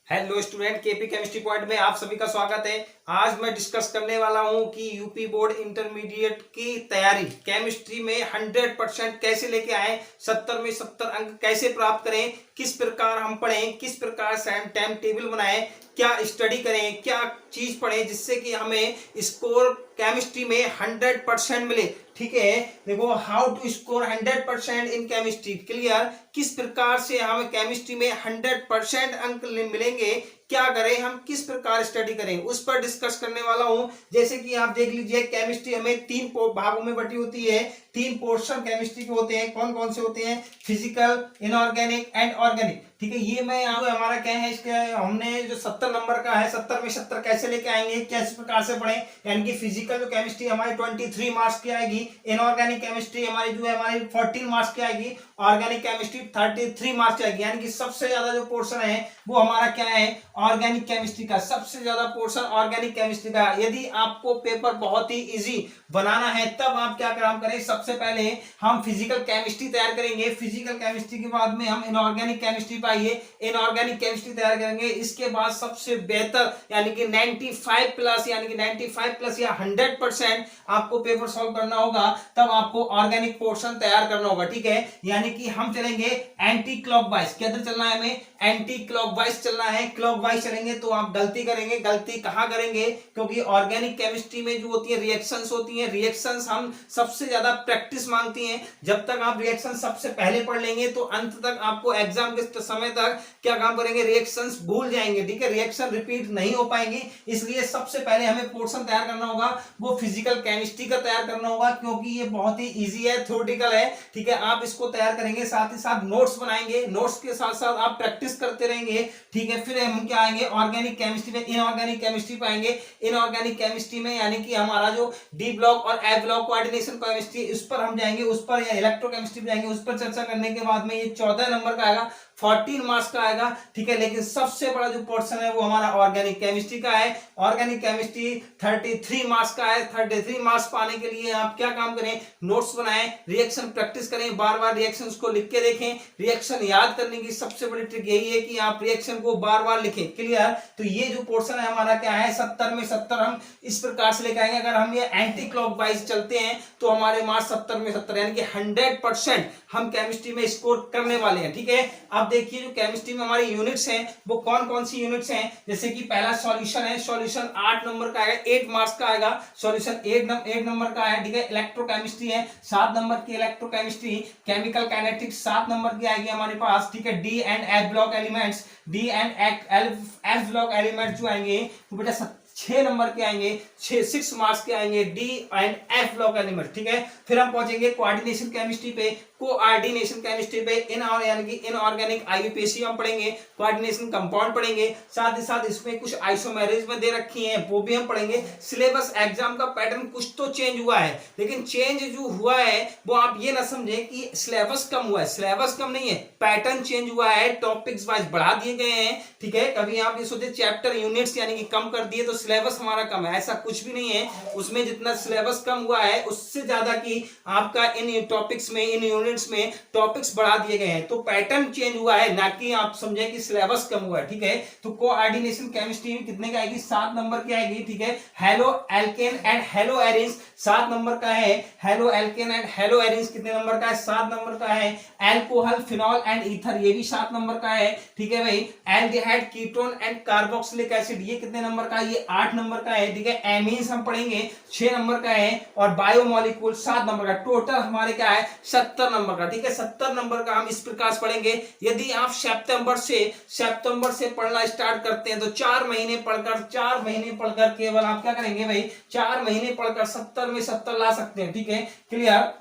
Hello student, KP chemistry point में आप सभी का स्वागत है। आज मैं डिस्कस करने वाला हूं कि यूपी बोर्ड इंटरमीडिएट की तैयारी केमिस्ट्री में 100% कैसे लेके आए, 70 में 70 अंक कैसे प्राप्त करें, किस प्रकार हम पढ़ें, किस प्रकार से टाइम टेबल बनाएं, क्या स्टडी करें, क्या चीज पढ़ें जिससे कि हमें स्कोर केमिस्ट्री में 100% मिले। ठीक है, देखो how to score 100% in chemistry, clear. किस प्रकार से हमें केमिस्ट्री में 100% अंक मिलेंगे, क्या करें, हम किस प्रकार स्टडी करें, उस पर डिस्कस करने वाला हूं। जैसे कि आप देख लीजिए, केमिस्ट्री हमें 3 भागों में बटी होती है। 3 पोर्शन केमिस्ट्री के होते हैं। कौन कौन से होते हैं? Physical, inorganic and organic. ठीक है, ये मैं हमारा क्या है, इसका हमने जो 70 नंबर का है, 70 में 70 कैसे लेके आएंगे, किस प्रकार से पढ़ें। यानी कि फिजिकल जो केमिस्ट्री हमारी 23 मार्क्स की आएगी, इनऑर्गेनिक केमिस्ट्री हमारी जो है हमारी 14 मार्क्स की आएगी, ऑर्गेनिक केमिस्ट्री 33 मार्क्स की आएगी। यानी कि सबसे ज्यादा जो पोर्शन है वो हमारा क्या है, ऑर्गेनिक केमिस्ट्री का। सबसे ज्यादा पोर्शन ऑर्गेनिक केमिस्ट्री का। यदि आपको पेपर बहुत ही इजी बनाना है तब आप क्या काम करें, सबसे पहले हम फिजिकल केमिस्ट्री तैयार करेंगे। फिजिकल केमिस्ट्री के बाद में हम इनऑर्गेनिक केमिस्ट्री पाइए, इनऑर्गेनिक केमिस्ट्री तैयार करेंगे। इसके बाद सबसे बेहतर यानी कि 95 प्लस, यानी कि 95 प्लस या 100% आपको पेपर सॉल्व करना होगा, तब आपको ऑर्गेनिक पोर्शन तैयार करना होगा। ठीक है, यानी कि हम चलेंगे एंटी क्लॉकवाइज। किधर चलना है हमें? एंटी क्लॉकवाइज चलना है। क्लॉकवाइज चलेंगे तो आप गलती करेंगे। गलती कहां करेंगे? क्योंकि ऑर्गेनिक केमिस्ट्री में जो होती है रिएक्शंस होती हैं, रिएक्शंस हम सबसे ज्यादा प्रैक्टिस मांगती हैं। जब तक आप रिएक्शन सबसे पहले पढ़ लेंगे तो अंत तक आपको एग्जाम के समय तक क्या काम करेंगे, रिएक्शंस भूल जाएंगे। ठीक है, रिएक्शन रिपीट नहीं हो पाएंगे। इसलिए सबसे पहले हमें पोर्शन तैयार करना होगा, वो फिजिकल केमिस्ट्री का तैयार करना होगा, क्योंकि ये बहुत ही इजी है, थ्योरेटिकल है। ठीक है, आप इसको तैयार करेंगे, साथ ही साथ नोट्स बनाएंगे, नोट्स के साथ साथ आप प्रैक्टिस करते रहेंगे। ठीक है, फिर हम क्या आएंगे, ऑर्गेनिक केमिस्ट्री में इनऑर्गेनिक केमिस्ट्री पाएंगे। इनऑर्गेनिक केमिस्ट्री में यानी कि हमारा जो डी ब्लॉक और ए ब्लॉक कोऑर्डिनेशन केमिस्ट्री, उस पर हम जाएंगे, उस पर या इलेक्ट्रोकेमिस्ट्री जाएंगे, उस पर चर्चा करने के बाद में ये 14 नंबर का आएगा, 14 मार्क्स का आएगा। ठीक है, लेकिन सबसे बड़ा जो पोर्शन है वो हमारा ऑर्गेनिक केमिस्ट्री का है। ऑर्गेनिक केमिस्ट्री 33 मार्क्स का है। 33 मार्क्स पाने के लिए आप क्या काम करें, नोट्स बनाएं, रिएक्शन प्रैक्टिस करें, बार बार रिएक्शंस को लिख के देखें। रिएक्शन याद करने की सबसे बड़ी ट्रिक यही है कि आप रिएक्शन को बार बार लिखें। क्लियर? तो ये जो पोर्शन है हमारा क्या है, 70 में 70 हम इस प्रकार से लेकर आएंगे। अगर हम ये एंटी क्लॉकवाइज चलते हैं तो हमारे मार्क्स 70 में 70 यानी कि 100% हम केमिस्ट्री में स्कोर करने वाले हैं। ठीक है, अब देखिए जो केमिस्ट्री में हमारी यूनिट्स हैं वो कौन कौन सी यूनिट्स हैं। जैसे कि पहला सॉल्यूशन है, सॉल्यूशन 8 नंबर का आएगा, 8 मार्क्स का आएगा। सॉल्यूशन 8 नंबर का है। ठीक है, इलेक्ट्रोकेमिस्ट्री है 7 नंबर की इलेक्ट्रोकेमिस्ट्री। केमिकल काइनेटिक्स 7 नंबर की आएगी हमारे पास। ठीक है, D and F block elements, D and F block element जो आएंगे तो बेटा 6 नंबर के आएंगे, 6 मार्क्स के आएंगे, D and F block element. ठीक है, फिर हम पहुंचेंगे कोऑर्डिनेशन केमिस्ट्री पे, कोऑर्डिनेशन केमिस्ट्री पे यानी कि इनऑर्गेनिक आईयूपीएसी हम पढ़ेंगे, कोऑर्डिनेशन कंपाउंड पढ़ेंगे, साथ ही साथ इसमें कुछ आइसोमेरिज्म दे रखी हैं वो भी हम पढ़ेंगे। सिलेबस एग्जाम का पैटर्न कुछ तो चेंज हुआ है, लेकिन चेंज जो हुआ है वो आप ये ना समझे कि सिलेबस कम हुआ है। सिलेबस कम नहीं है, पैटर्न चेंज हुआ है, टॉपिक्स वाइज बढ़ा दिए गए हैं। ठीक है, कभी आप ये सोचे चैप्टर यूनिट्स यानी कि कम कर दिए तो सिलेबस हमारा कम है, ऐसा कुछ भी नहीं है। उसमें जितना सिलेबस कम हुआ है उससे ज्यादा की आपका इन टॉपिक्स में, इन यूनिट्स में टॉपिक्स बढ़ा दिए गए हैं। तो पैटर्न चेंज हुआ है, ना कि आप समझे कि सिलेबस कम हुआ है। ठीक है, तो कोऑर्डिनेशन केमिस्ट्री में कितने का आएगी, 7 नंबर की आएगी। ठीक है, halo alkane and hello arenes 7 number का है। Halo alkane and hello arenes कितने नंबर का है, 7 नंबर का है। एल्कोहल, फिनॉल एंड ईथर ये भी 7 नंबर का है। ठीक है भाई, aldehyde, ketone and carboxylic acid ये कितने नंबर का है, ये 8 नंबर का है। ठीक है, एमीन्स हम पढ़ेंगे 6 नंबर का है, और बायोमोलिक्यूल 7 नंबर का। टोटल हमारे क्या है, 70 नंबर का। ठीक है, 70 नंबर का हम इस प्रकार से पढ़ेंगे। यदि आप सितंबर से पढ़ना स्टार्ट करते हैं तो 4 महीने पढ़कर केवल आप क्या करेंगे भाई, 4 महीने पढ़कर 70 में 70 ला सकते हैं। ठीक है, क्लियर?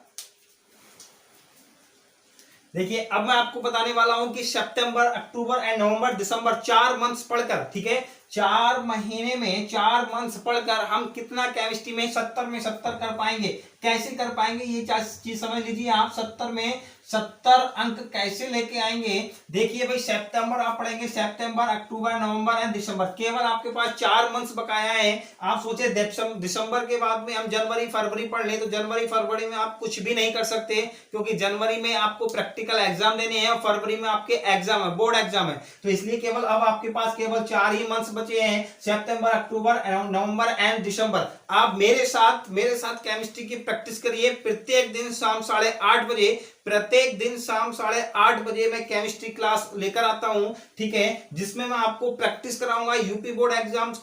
देखिए, अब मैं आपको बताने वाला हूं कि सितंबर, October and November, December 4 months पढ़कर, ठीक है, 4 महीने में 4 मंथ्स पढ़कर हम कितना केमिस्ट्री में 70 में 70 कर पाएंगे? कैसे कर पाएंगे ये चीज समझ लीजिए आप। 70 में 70 अंक कैसे लेके आएंगे? देखिए भाई, सितंबर आप पढ़ेंगे, सितंबर, अक्टूबर, नवंबर एंड दिसंबर, केवल आपके पास 4 मंथ्स बकाया है। आप सोचे दिसंबर के बाद में हम जनवरी फरवरी पढ़ लें, तो जनवरी फरवरी में आप कुछ भी नहीं कर सकते, क्योंकि जनवरी में आपको प्रैक्टिकल एग्जाम देने हैं और फरवरी में आपके एग्जाम है, बोर्ड एग्जाम है। तो इसलिए केवल अब आपके पास केवल 4 ही मंथ्स बचे हैं, सितंबर, अक्टूबर, नवंबर एंड दिसंबर। आप मेरे साथ केमिस्ट्री की प्रैक्टिस करिए। प्रत्येक दिन शाम 8:30 बजे, प्रत्येक दिन शाम 8:30 बजे मैं केमिस्ट्री क्लास लेकर आता हूं, ठीक है, जिसमें मैं आपको प्रैक्टिस कराऊंगा। यूपी बोर्ड एग्जाम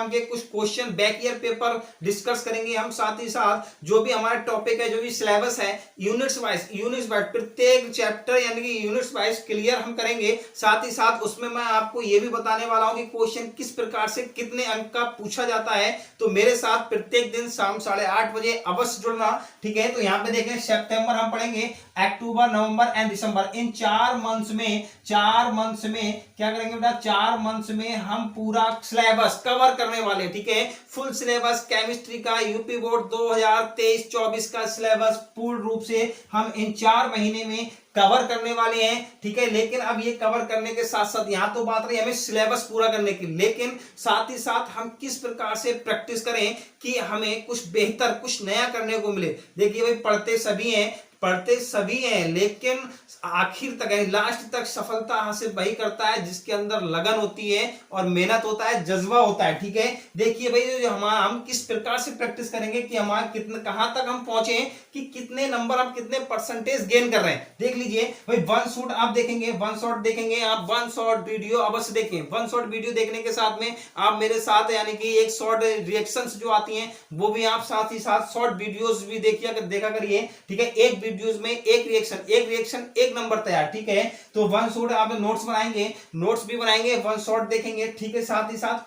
के कुछ question, back year paper discuss करेंगे हम। साथ ही साथ जो भी हमारा टॉपिक है, जो भी सिलेबस है, यूनिट्स वाइज प्रत्येक चैप्टर यानी कि यूनिट्स वाइज क्लियर हम करेंगे। साथ ही साथ उसमें मैं आपको यह भी बताने वाला हूं कि क्वेश्चन किस प्रकार से कितने अंक का पूछा जाता है। तो मेरे साथ प्रत्येक दिन शाम 8:30 बजे अवश्य जुड़ना, ठीक है। तो यहाँ पे देखें, सितंबर हम पढ़ेंगे, अक्टूबर, नवंबर एंड दिसंबर, इन 4 मंथ्स में क्या करेंगे बेटा? 4 मंथ्स में हम पूरा सिलेबस कवर करने वाले हैं, ठीक है। फुल सिलेबस केमिस्ट्री का, यूपी बोर्ड 2023-24 का सिलेबस पूर्ण रूप से हम इन 4 महीने में कवर करने वाले हैं, ठीक है। लेकिन अब ये कवर करने के साथ साथ यहां तो बात रही हमें सिलेबस पूरा करने की, लेकिन साथ ही साथ हम किस प्रकार से प्रैक्टिस करें कि हमें कुछ बेहतर, कुछ नया करने को मिले। देखिए भाई, पढ़ते सभी हैं, लेकिन आखिर तक यानी लास्ट तक सफलता हासिल वही करता है जिसके अंदर लगन होती है और मेहनत होता है, जज्बा होता है, ठीक है। देखिए भाई, हम किस प्रकार से प्रैक्टिस करेंगे कि हमारा कितना, कहां तक हम पहुंचे, कि कितने नंबर हम कितने परसेंटेज गेन कर रहे हैं। देख लीजिए भाई, वन शॉट देखेंगे आप, वन शॉट वीडियो अवश्य देखें। वन शॉट वीडियो देखने के साथ में आप मेरे साथ यानी कि एक शॉर्ट रिएक्शंस जो आती हैं वो भी आप साथ ही साथ शॉर्ट वीडियोस भी देखा करिए, ठीक है। एक वीडियोस में एक रिएक्शन एक नंबर तैयार, ठीक है। तो वन शॉट आप नोट्स भी बनाएंगे, वन शॉट देखेंगे, ठीक है। साथ ही साथ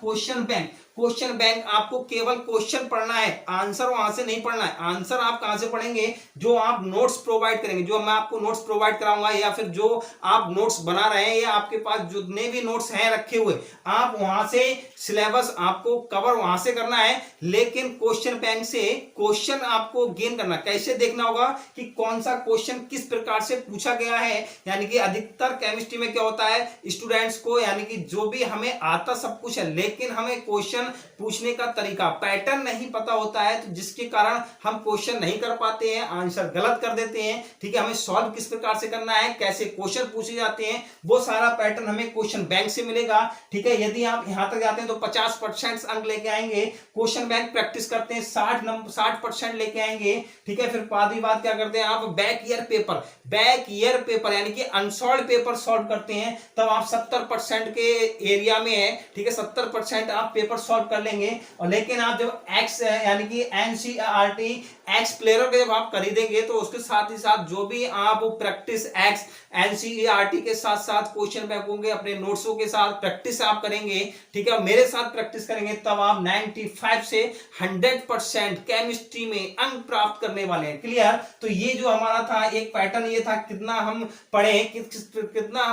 क्वेश्चन बैंक आपको केवल क्वेश्चन पढ़ना है, आंसर वहां से नहीं पढ़ना है। आंसर आप कहां से पढ़ेंगे? जो आप नोट्स प्रोवाइड करेंगे, जो मैं आपको नोट्स प्रोवाइड कराऊंगा, या फिर जो आप नोट्स बना रहे हैं, या आपके पास जितने भी नोट्स हैं रखे हुए, आप वहां से सिलेबस आपको कवर वहां से करना है। लेकिन क्वेश्चन बैंक से क्वेश्चन आपको गेन करना, कैसे देखना होगा कि कौन सा क्वेश्चन किस प्रकार से पूछा गया है। यानी कि अधिकतर केमिस्ट्री में क्या होता है, स्टूडेंट्स को यानी कि जो भी हमें आता सब कुछ है, लेकिन हमें क्वेश्चन पूछने का तरीका, पैटर्न नहीं पता होता है, तो जिसके कारण हम क्वेश्चन नहीं कर पाते हैं, आंसर गलत कर देते हैं, ठीक है। हमें सॉल्व किस प्रकार से करना है, कैसे क्वेश्चन पूछे जाते हैं, वो सारा पैटर्न हमें क्वेश्चन बैंक से मिलेगा, ठीक है। यदि आप यहां तक जाते हैं तो 50% अंक लेके आएंगे। क्वेश्चन बैंक प्रैक्टिस करते हैं 60% लेके आएंगे, ठीक है। फिर आधी बात क्या करते हैं आप, बैक ईयर पेपर यानी कि अनसॉल्व पेपर सॉल्व करते हैं, तब आप 70% के एरिया में है, ठीक है। 70% आप पेपर सॉल्व कर लेंगे। और लेकिन आप जब एक्स यानी कि एनसीईआरटी एक्स प्लेयर के जब आप खरीदेंगे, तो उसके साथ ही साथ जो भी आप प्रैक्टिस एक्स एनसीईआरटी के साथ साथ क्वेश्चन बैंक होंगे, अपने नोट्सों के साथ प्रैक्टिस आप करेंगे, ठीक है। मेरे साथ प्रैक्टिस करेंगे, तब आप 95 से 100% केमिस्ट्री में अंक प्राप्त करने वाले हैं। क्लियर? तो ये जो हमारा था एक पैटर्न, ये था कितना हम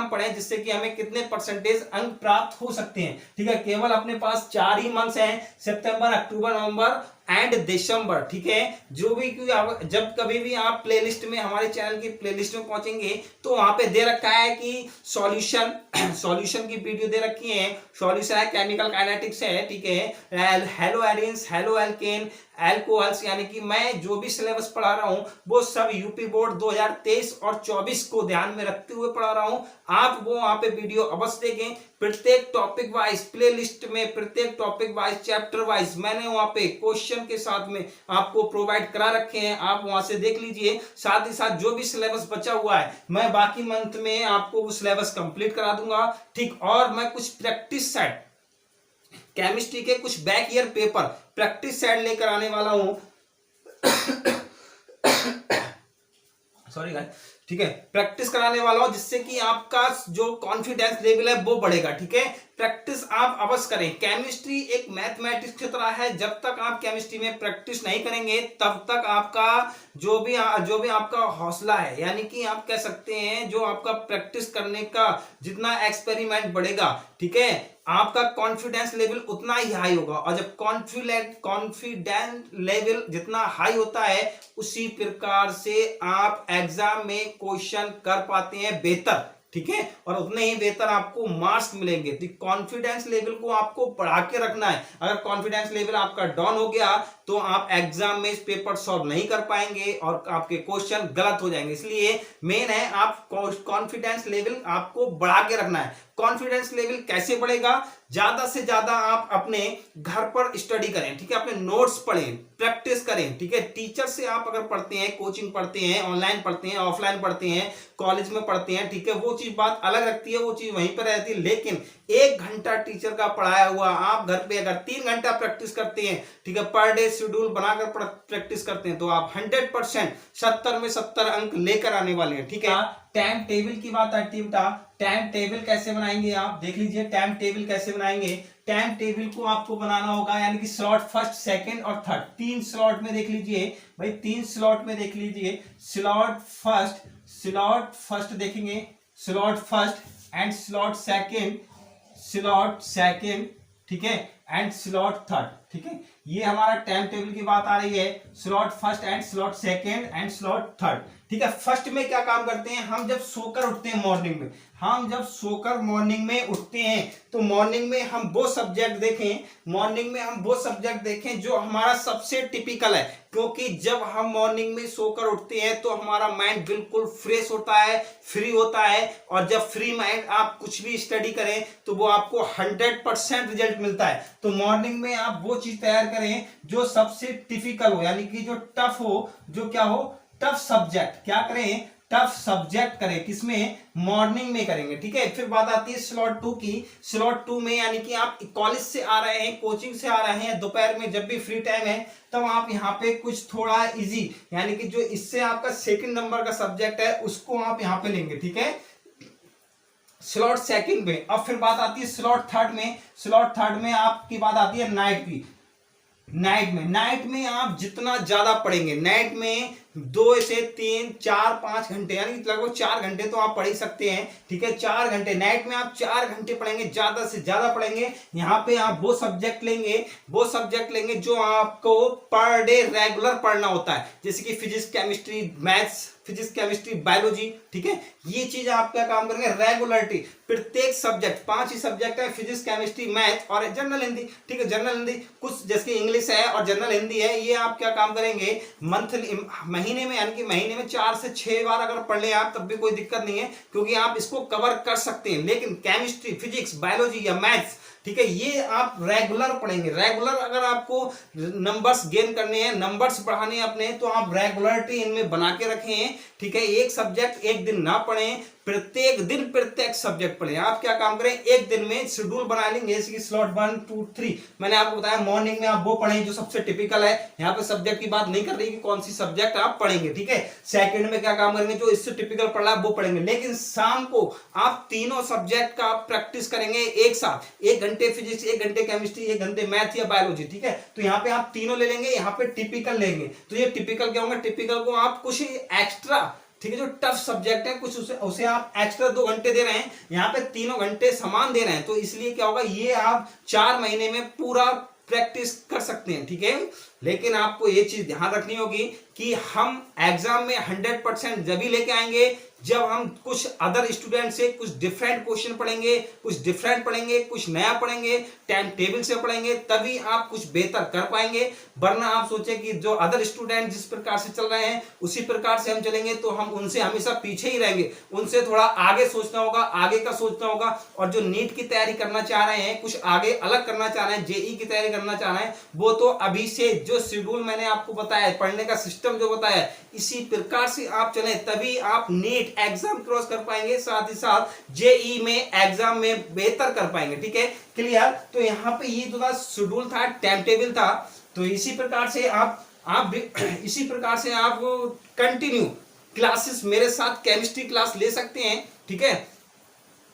पढ़े जिससे कि हमें कितने परसेंटेज अंक प्राप्त हो सकते हैं, ठीक है। केवल अपने पास 4 ही मंथ्स हैं, सितंबर, अक्टूबर, नवंबर एंड दिसंबर, ठीक है। जो भी जब कभी भी आप प्लेलिस्ट में, हमारे चैनल की प्लेलिस्ट में पहुंचेंगे, तो वहां पे दे रखा है कि सॉल्यूशन की वीडियो दे रखी है। सॉल्यूशन है, केमिकल काइनेटिक्स है, ठीक है, hello arenes, halo alkane, alcohols, यानी कि मैं जो भी सिलेबस पढ़ा रहा हूं वो सब यूपी बोर्ड 2023 और 24 को ध्यान में रखते हुए पढ़ा रहा हूं। आप वो वहां पे वीडियो अवश्य देखें। प्रत्येक टॉपिक वाइज प्लेलिस्ट में, प्रत्येक टॉपिक वाइज, चैप्टर वाइज मैंने वहां पे क्वेश्चन के साथ में आपको प्रोवाइड करा रखे हैं, आप वहां से देख लीजिए। साथ ही साथ जो भी सिलेबस बचा हुआ है, मैं बाकी मंथ में आपको वो सिलेबस कंप्लीट करा दूंगा, ठीक। और मैं कुछ प्रैक्टिस सेट, केमिस्ट्री के कुछ back year paper practice set लेकर आने वाला हूं सॉरी गाइस, ठीक है, प्रैक्टिस कराने वाला हूं, जिससे कि आपका जो कॉन्फिडेंस लेवल है वो बढ़ेगा, ठीक है। प्रैक्टिस आप अवश्य करें। केमिस्ट्री एक मैथमेटिक्स की तरह है, जब तक आप केमिस्ट्री में प्रैक्टिस नहीं करेंगे, तब तक आपका जो भी आपका हौसला है, यानी कि आप कह सकते हैं जो आपका प्रैक्टिस करने का जितना एक्सपेरिमेंट बढ़ेगा, ठीक है, आपका कॉन्फिडेंस लेवल उतना ही हाई होगा। और जब कॉन्फिडेंस लेवल जितना हाई होता है उसी प्रकार से आप एग्जाम में क्वेश्चन कर पाते हैं बेहतर, ठीक है, और उतने ही बेहतर आपको मार्क्स मिलेंगे। तो कॉन्फिडेंस लेवल को आपको बढ़ा के रखना है। अगर कॉन्फिडेंस लेवल आपका डाउन हो गया तो आप एग्जाम में पेपर सॉल्व नहीं कर पाएंगे और आपके क्वेश्चन गलत हो जाएंगे। इसलिए मेन है आप कॉन्फिडेंस लेवल आपको बढ़ा के रखना है। कॉन्फिडेंस लेवल कैसे बढ़ेगा? ज्यादा से ज्यादा आप अपने घर पर स्टडी करें, ठीक है, अपने नोट्स पढ़ें, प्रैक्टिस करें, ठीक है। टीचर से आप अगर पढ़ते हैं, कोचिंग पढ़ते हैं, ऑनलाइन पढ़ते हैं, ऑफलाइन पढ़ते हैं, कॉलेज में पढ़ते हैं, ठीक है, वो चीज बात अलग रखती है, वो चीज वहीं पर रहती है। लेकिन 1 घंटा टीचर का पढ़ाया हुआ आप घर पे अगर 3 घंटा प्रैक्टिस करते हैं, ठीक है, पर डे शेड्यूल बनाकर प्रैक्टिस करते हैं, तो आप 100% 70 में 70 अंक लेकर आने वाले हैं, ठीक है। टाइम टेबल की बात आती है बेटा, टाइम टेबल कैसे बनाएंगे आप देख लीजिए। टाइम टेबल कैसे बनाएंगे? टाइम टेबल को आपको बनाना होगा, यानी कि स्लॉट फर्स्ट, सेकंड और थर्ड, 3 स्लॉट में देख लीजिए भाई, 3 स्लॉट में देख लीजिए। स्लॉट फर्स्ट देखेंगे, slot first and slot second, ठीक है, एंड स्लॉट थर्ड, ठीक है। ये हमारा टाइम टेबल की बात आ रही है, slot first and slot second and slot third, ठीक है। फर्स्ट में क्या काम करते हैं? हम जब सोकर उठते हैं मॉर्निंग में, हम जब सोकर मॉर्निंग में उठते हैं तो मॉर्निंग में हम वो सब्जेक्ट देखें जो हमारा सबसे टिपिकल है। क्योंकि जब हम मॉर्निंग में सोकर उठते हैं तो हमारा माइंड बिल्कुल फ्रेश होता है, फ्री होता है, और जब फ्री माइंड आप कुछ भी स्टडी करें तो वो आपको 100% रिजल्ट मिलता है। तो मॉर्निंग में आप वो चीज तैयार करें जो सबसे टिपिकल हो, यानी कि जो टफ हो, जो क्या हो, टफ सब्जेक्ट। क्या करें? टफ सब्जेक्ट करें। किसमें? मॉर्निंग में करेंगे, ठीक है। फिर बात आती है स्लॉट 2 की। स्लॉट 2 में यानी कि आप कॉलेज से आ रहे हैं, कोचिंग से आ रहे हैं, दोपहर में जब भी फ्री टाइम है तब आप यहाँ पे कुछ थोड़ा इजी, यानी कि जो इससे आपका सेकंड नंबर का सब्जेक्ट है उसको आप यहाँ पे लेंगे, ठीक है, स्लॉट सेकंड में। अब फिर बात आती है स्लॉट थर्ड में। स्लॉट थर्ड में आपकी बात आती है नाइट की। नाइट में आप जितना ज्यादा पढ़ेंगे, नाइट में 2 से 3 4 5 घंटे, यानी लगभग 4 घंटे तो आप पढ़ ही सकते हैं, ठीक है। 4 घंटे नाइट में आप 4 घंटे पढ़ेंगे, ज्यादा से ज्यादा पढ़ेंगे। यहाँ पे आप वो सब्जेक्ट लेंगे जो आपको पर डे रेगुलर पढ़ना होता है, जैसे कि physics, chemistry, maths, physics, chemistry, biology, ठीक है। ये चीज आप क्या काम करेंगे? रेगुलरिटी। प्रत्येक सब्जेक्ट, 5 ही सब्जेक्ट है, फिजिक्स, केमिस्ट्री, मैथ और जनरल हिंदी, ठीक है। जनरल हिंदी कुछ जैसे इंग्लिश है और जनरल हिंदी है, ये आप क्या काम करेंगे? मंथली, महीने में, यानी कि महीने में 4 से 6 बार अगर पढ़ ले आप तब भी कोई दिक्कत नहीं है, क्योंकि आप इसको कवर कर सकते हैं। लेकिन केमिस्ट्री, फिजिक्स, बायोलॉजी या मैथ्स, ठीक है, ये आप रेगुलर पढ़ेंगे। रेगुलर अगर आपको नंबर्स गेन करने हैं, नंबर्स बढ़ाने हैं अपने, तो आप रेगुलरिटी इनमें बना के रखें, ठीक है। एक सब्जेक्ट एक दिन ना पढ़ें, प्रत्येक दिन प्रत्येक सब्जेक्ट पढ़ें। आप क्या काम करें? एक दिन में शेड्यूल बना लेंगे, जैसे कि स्लॉट 1 2 3 मैंने आपको बताया, मॉर्निंग में आप वो पढ़ें जो सबसे टिपिकल है। यहाँ पे सब्जेक्ट की बात नहीं कर रही कि कौन सी सब्जेक्ट आप पढ़ेंगे, ठीक है। सेकंड में क्या काम करेंगे? जो इससे टिपिकल पढ़ा है वो पढ़ेंगे। लेकिन शाम को आप तीनों सब्जेक्ट का प्रैक्टिस करेंगे एक साथ, 1 घंटे फिजिक्स, 1 घंटे केमिस्ट्री, 1 घंटे मैथ या बायोलॉजी, ठीक है। तो यहाँ पे आप तीनों ले लेंगे, यहाँ पे टिपिकल लेंगे। तो ये टिपिकल क्या होंगे? टिपिकल को आप कुछ एक्स्ट्रा, ठीक है, जो टफ सब्जेक्ट है कुछ उसे आप एक्स्ट्रा 2 घंटे दे रहे हैं, यहाँ पे 3 घंटे समान दे रहे हैं। तो इसलिए क्या होगा? ये आप 4 महीने में पूरा प्रैक्टिस कर सकते हैं, ठीक है। लेकिन आपको ये चीज ध्यान रखनी होगी कि हम एग्जाम में 100% जब ही लेके आएंगे जब हम कुछ अदर स्टूडेंट से कुछ डिफरेंट क्वेश्चन पढ़ेंगे, कुछ नया पढ़ेंगे, टाइम टेबल से पढ़ेंगे, तभी आप कुछ बेहतर कर पाएंगे। वरना आप सोचे कि जो अदर स्टूडेंट जिस प्रकार से चल रहे हैं उसी प्रकार से हम चलेंगे तो हम उनसे हमेशा पीछे ही रहेंगे। उनसे थोड़ा आगे सोचना होगा, आगे का सोचना होगा। और जो नीट की तैयारी करना चाह रहे हैं, कुछ आगे अलग करना चाह रहे हैं, जेई की तैयारी करना चाह रहे हैं, वो तो अभी से जो शेड्यूल मैंने आपको बताया, पढ़ने का सिस्टम जो बताया, इसी प्रकार से आप चलें, तभी आप नीट एग्जाम क्रॉस कर पाएंगे, साथ ही साथ जेई में एग्जाम में बेहतर कर पाएंगे, ठीक है। क्लियर? तो यहाँ पे ये जो शेड्यूल था, टाइम टेबल था, तो इसी प्रकार से आप कंटिन्यू क्लासेस मेरे साथ केमिस्ट्री क्लास ले सकते हैं, ठीक है।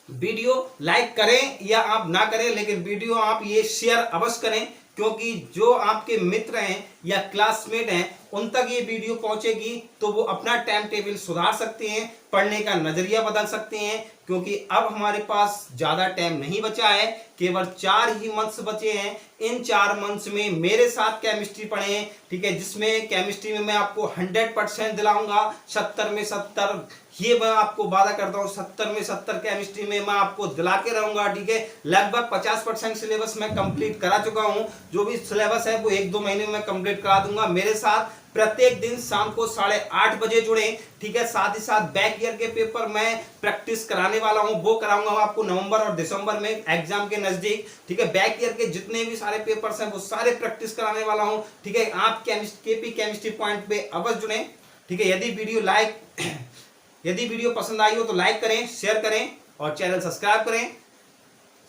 वीडियो लाइक करें या आप ना करें, लेकिन वीडियो आप ये शेयर अवश्य करें, क्योंकि जो आपके मित्र हैं या क्लासमेट हैं उन तक ये वीडियो पहुंचेगी तो वो अपना टाइम टेबल सुधार सकते हैं, पढ़ने का नजरिया बदल सकते हैं। क्योंकि अब हमारे पास ज्यादा टाइम नहीं बचा है, केवल 4 ही मंथ्स बचे हैं। इन 4 मंथ्स में मेरे साथ केमिस्ट्री पढ़ें, ठीक है, जिसमें केमिस्ट्री में मैं आपको 100% दिलाऊंगा, 70 में 70, ये मैं आपको वादा करता हूँ, 70 में 70 केमिस्ट्री में मैं आपको दिला के रहूंगा, ठीक है। लगभग 50% सिलेबस मैं कंप्लीट करा चुका हूँ, जो भी सिलेबस है वो 1-2 महीने में कंप्लीट करा दूंगा। मेरे साथ प्रत्येक दिन शाम को 8:30 बजे जुड़े, ठीक है। साथ ही साथ बैक ईयर के पेपर मैं प्रैक्टिस कराने वाला हूं, वो कराऊंगा आपको नवंबर और दिसंबर में एग्जाम के नजदीक, ठीक है। बैक ईयर के जितने भी सारे पेपर्स हैं वो सारे प्रैक्टिस कराने वाला हूं, ठीक है। आप केपी केमिस्ट्री पॉइंट पे अवश्य जुड़े, ठीक है। यदि वीडियो पसंद आई हो तो लाइक करें, शेयर करें और चैनल सब्सक्राइब करें।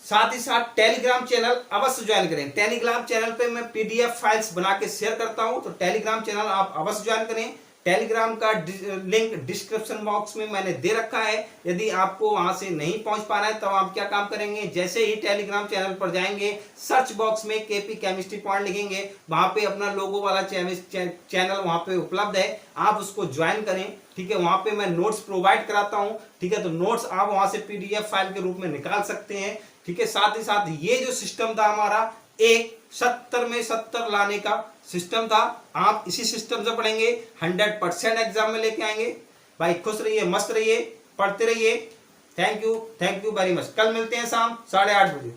साथ ही साथ टेलीग्राम चैनल अवश्य ज्वाइन करें। टेलीग्राम चैनल पे मैं पीडीएफ फाइल्स बना के शेयर करता हूं, तो टेलीग्राम चैनल आप अवश्य ज्वाइन करें। टेलीग्राम का लिंक डिस्क्रिप्शन बॉक्स में मैंने दे रखा है। यदि आपको वहां से नहीं पहुंच पा रहा है तो आप क्या काम करेंगे, जैसे ही टेलीग्राम चैनल पर जाएंगे, सर्च बॉक्स में केपी केमिस्ट्री पॉइंट लिखेंगे, वहां पे अपना लोगो वाला चैनल वहां पे उपलब्ध है, आप उसको ज्वाइन करें, ठीक है। वहां पे मैं नोट्स प्रोवाइड कराता हूं, ठीक है। तो नोट्स आप वहां से पीडीएफ फाइल के रूप में निकाल सकते हैं, ठीक है। साथ ही साथ ये जो सिस्टम था हमारा, एक 70 में 70 लाने का सिस्टम था, आप इसी सिस्टम से पढ़ेंगे, 100% एग्जाम में लेके आएंगे। भाई खुश रहिए, मस्त रहिए, पढ़ते रहिए। Thank you very much. कल मिलते हैं शाम 8:30 बजे।